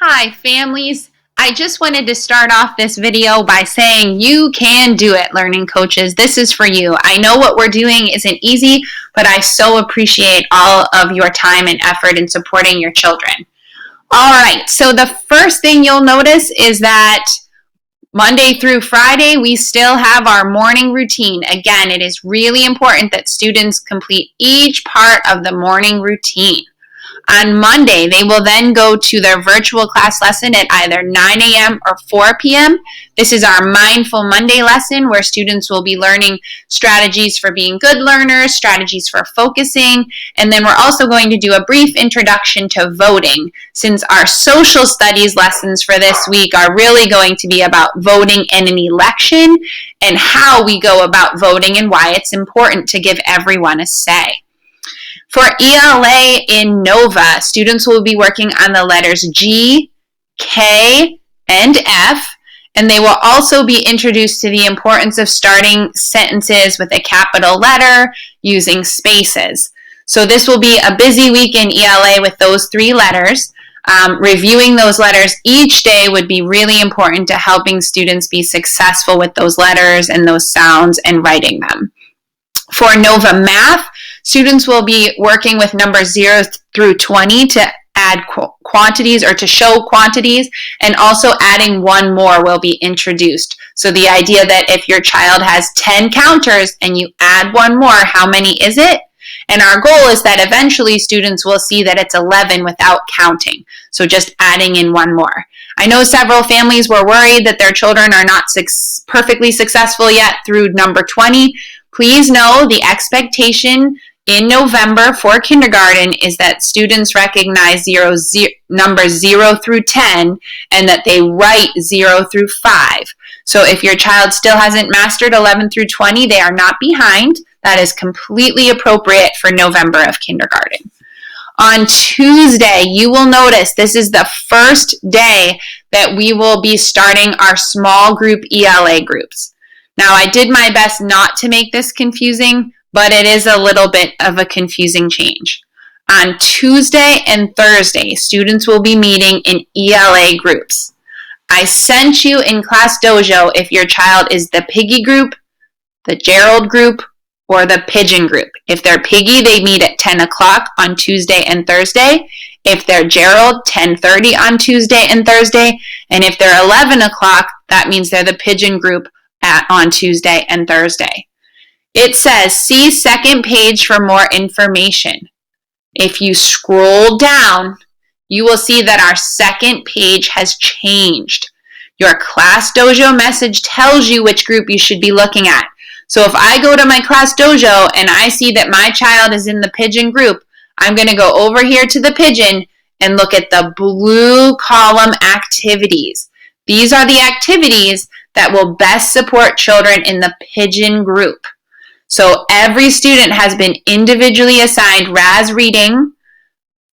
Hi, families. I just wanted to start off this video by saying you can do it, learning coaches. This is for you. I know what we're doing isn't easy, but I so appreciate all of your time and effort in supporting your children. All right, so the first thing you'll notice is that Monday through Friday, we still have our morning routine. Again, it is really important that students complete each part of the morning routine. On Monday, they will then go to their virtual class lesson at either 9 a.m. or 4 p.m. This is our Mindful Monday lesson where students will be learning strategies for being good learners, strategies for focusing, and then we're also going to do a brief introduction to voting, since our social studies lessons for this week are really going to be about voting in an election and how we go about voting and why it's important to give everyone a say. For ELA in NOVA, students will be working on the letters G, K, and F, and they will also be introduced to the importance of starting sentences with a capital letter using spaces. So this will be a busy week in ELA with those three letters. Reviewing those letters each day would be really important to helping students be successful with those letters and those sounds and writing them. For NOVA Math, students will be working with numbers 0 through 20 to add quantities or to show quantities, and also adding one more will be introduced. So the idea that if your child has 10 counters and you add one more, how many is it? And our goal is that eventually students will see that it's 11 without counting. So just adding in one more. I know several families were worried that their children are not perfectly successful yet through number 20. Please know the expectation in November for kindergarten is that students recognize numbers 0 through 10 and that they write 0 through 5. So if your child still hasn't mastered 11 through 20, they are not behind. That is completely appropriate for November of kindergarten. On Tuesday, you will notice this is the first day that we will be starting our small group ELA groups. Now, I did my best not to make this confusing, but it is a little bit of a confusing change. On Tuesday and Thursday, students will be meeting in ELA groups. I sent you in Class Dojo if your child is the Piggy group, the Gerald group, or the Pigeon group. If they're Piggy, they meet at 10 o'clock on Tuesday and Thursday. If they're Gerald, 10:30 on Tuesday and Thursday. And if they're 11 o'clock, that means they're the Pigeon group on Tuesday and Thursday. It says, see second page for more information. If you scroll down, you will see that our second page has changed. Your Class Dojo message tells you which group you should be looking at. So if I go to my Class Dojo and I see that my child is in the Pigeon group, I'm going to go over here to the Pigeon and look at the blue column activities. These are the activities that will best support children in the Pigeon group. So every student has been individually assigned RAS reading.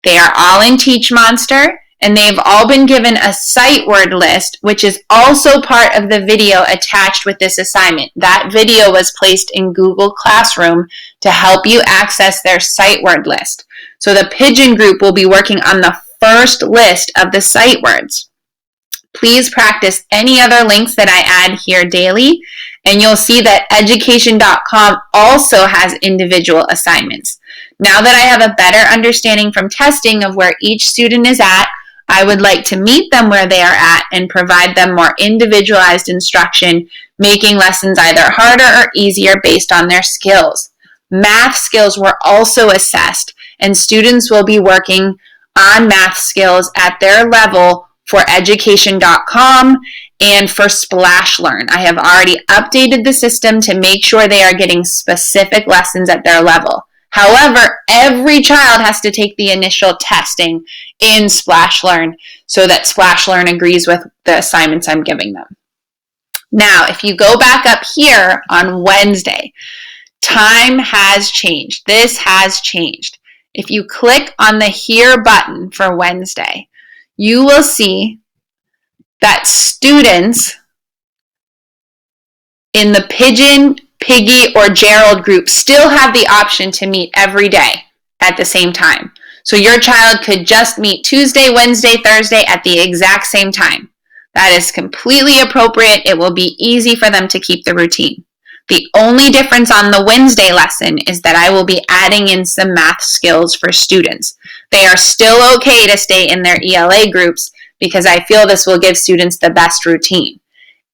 They are all in Teach Monster, and they've all been given a sight word list, which is also part of the video attached with this assignment. That video was placed in Google Classroom to help you access their sight word list. So the Pigeon group will be working on the first list of the sight words. Please practice any other links that I add here daily, and you'll see that education.com also has individual assignments. Now that I have a better understanding from testing of where each student is at, I would like to meet them where they are at and provide them more individualized instruction, making lessons either harder or easier based on their skills. Math skills were also assessed, and students will be working on math skills at their level for education.com and for SplashLearn. I have already updated the system to make sure they are getting specific lessons at their level. However, every child has to take the initial testing in SplashLearn so that SplashLearn agrees with the assignments I'm giving them. Now, if you go back up here on Wednesday, time has changed. This has changed. If you click on the Here button for Wednesday, you will see that students in the Pigeon, Piggy, or Gerald group still have the option to meet every day at the same time. So your child could just meet Tuesday, Wednesday, Thursday at the exact same time. That is completely appropriate. It will be easy for them to keep the routine. The only difference on the Wednesday lesson is that I will be adding in some math skills for students. They are still okay to stay in their ELA groups because I feel this will give students the best routine.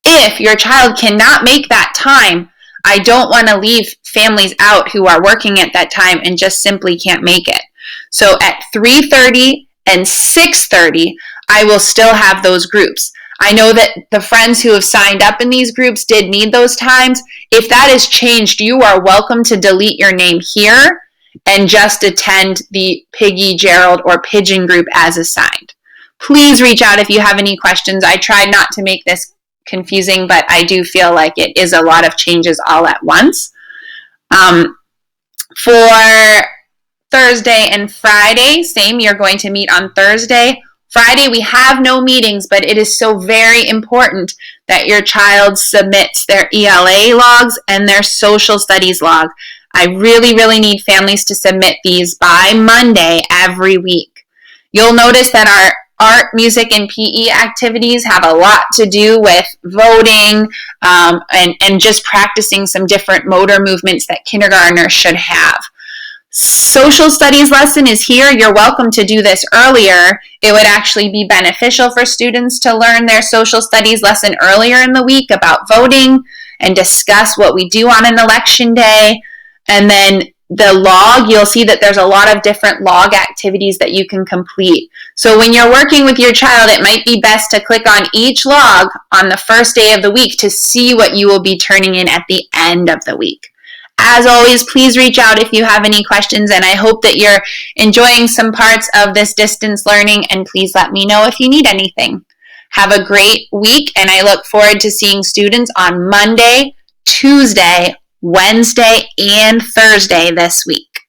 If your child cannot make that time, I don't want to leave families out who are working at that time and just simply can't make it. So at 3:30 and 6:30, I will still have those groups. I know that the friends who have signed up in these groups did need those times. If that has changed, you are welcome to delete your name here and just attend the Piggy, Gerald, or Pigeon group as assigned. Please reach out if you have any questions. I tried not to make this confusing, but I do feel like it is a lot of changes all at once. For Thursday and Friday, same, you're going to meet on Thursday. Friday, we have no meetings, but it is so very important that your child submits their ELA logs and their social studies log. I really, really need families to submit these by Monday every week. You'll notice that our art, music, and PE activities have a lot to do with voting and just practicing some different motor movements that kindergartners should have. Social studies lesson is here. You're welcome to do this earlier. It would actually be beneficial for students to learn their social studies lesson earlier in the week about voting and discuss what we do on an election day. And then the log, you'll see that there's a lot of different log activities that you can complete. So when you're working with your child, it might be best to click on each log on the first day of the week to see what you will be turning in at the end of the week. As always, please reach out if you have any questions, and I hope that you're enjoying some parts of this distance learning, and please let me know if you need anything. Have a great week, and I look forward to seeing students on Monday, Tuesday, Wednesday, and Thursday this week.